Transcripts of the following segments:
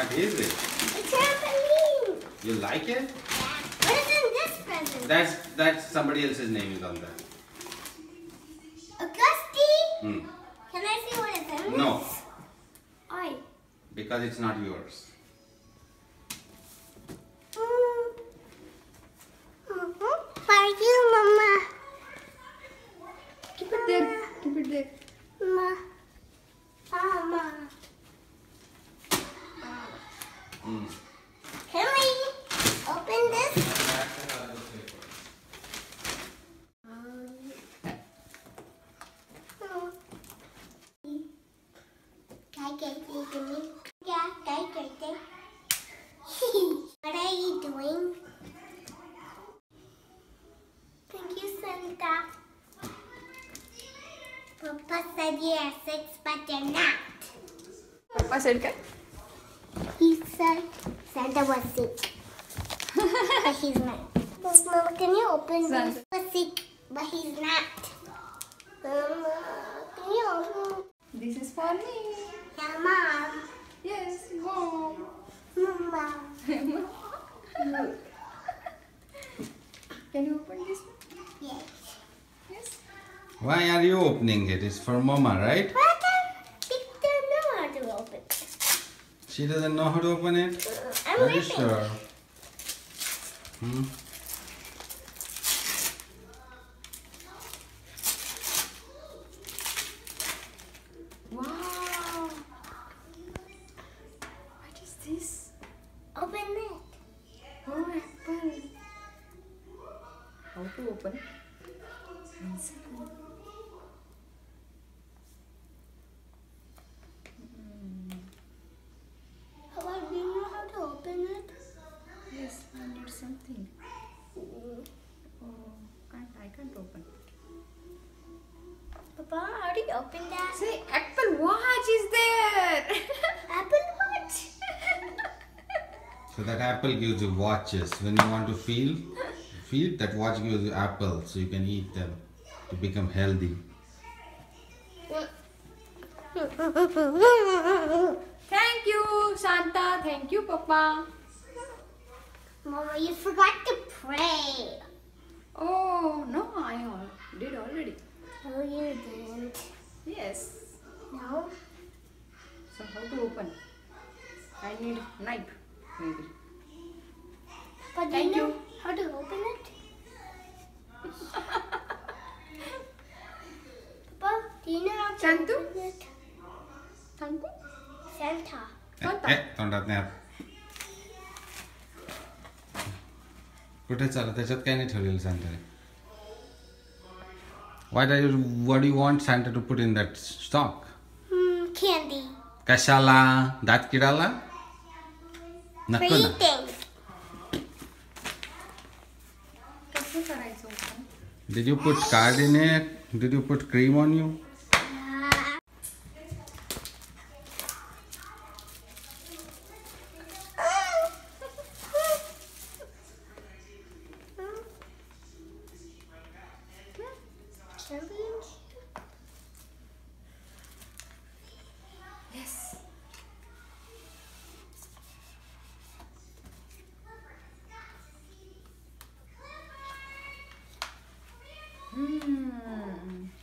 What is it? A trampoline. You like it? Yeah. What is in this present? That's somebody else's name is on that. Augusti? Can I see what it's in? No. Why? Because it's not yours. For you, Mama. Keep it there. Keep it there. Mama. Mama. Can we open this? What are you doing? Thank you, Santa. Papa said you're 6, but you're not. Papa said what? He said Santa was sick, but he's not. Mama, can you open this? He was sick, but he's not. Mama, can you open? This is for me. Yeah, Mom. Yes, Mom. Mama. Can you open this one? Yes. Yes. Why are you opening it? It's for Mama, right? But I don't know how to open it. She doesn't know how to open it? I'm Are you ripping. sure? Wow. What is this? Open it. Oh, apple. How to open? One second. How about, do you know how to open it? Yes, I need something. Oh, I can't open it. Papa, how do you open that? See, Apple Watch is there. Apple Watch. So that apple gives you watches. When you want to feel that watch gives you apples so you can eat them to become healthy. Thank you, Santa. Thank you, Papa. Mama, you forgot to pray. Oh, no, I did already. No, you didn't. Yes. No? So how to open? I need knife, maybe. But do Thank you know you. how to open it? Papa, do you know how to Santu? open it? Thank you. Santa. तोंडात नाही आत. कुठे चाललं त्याच्यात काय नाही ठेवलेलं सांगताने. What do you want Santa to put in that stock? Candy. कशाला? दात किडाला? For नको ना. eating. कसं करायचं open? Did you put card in it? Did you put cream on you? Yes.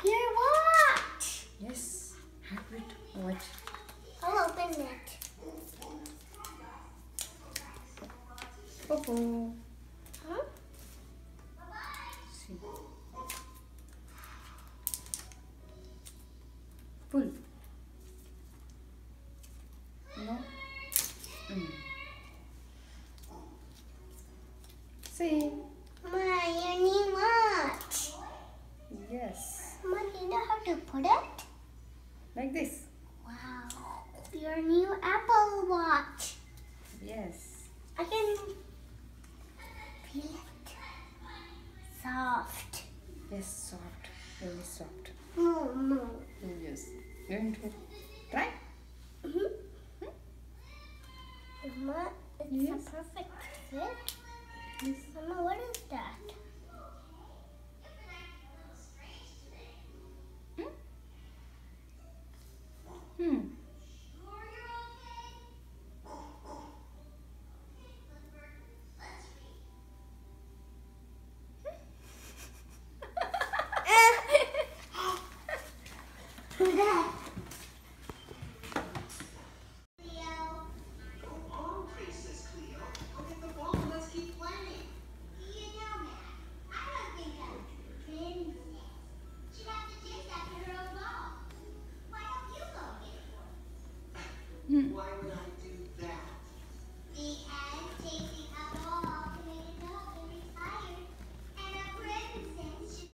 Your watch. Yes. Happy to watch. I'll open it. Oh. Huh? See. Full. No. See. Mama, your new watch. Yes. Mama, do you know how to put it? Like this. Wow. Your new Apple Watch. Yes. I can feel it. Soft. Yes, soft. Very soft. No. Yes. Going to try? Mama, it's Yes. a perfect fit. Yes. Mama, what is that?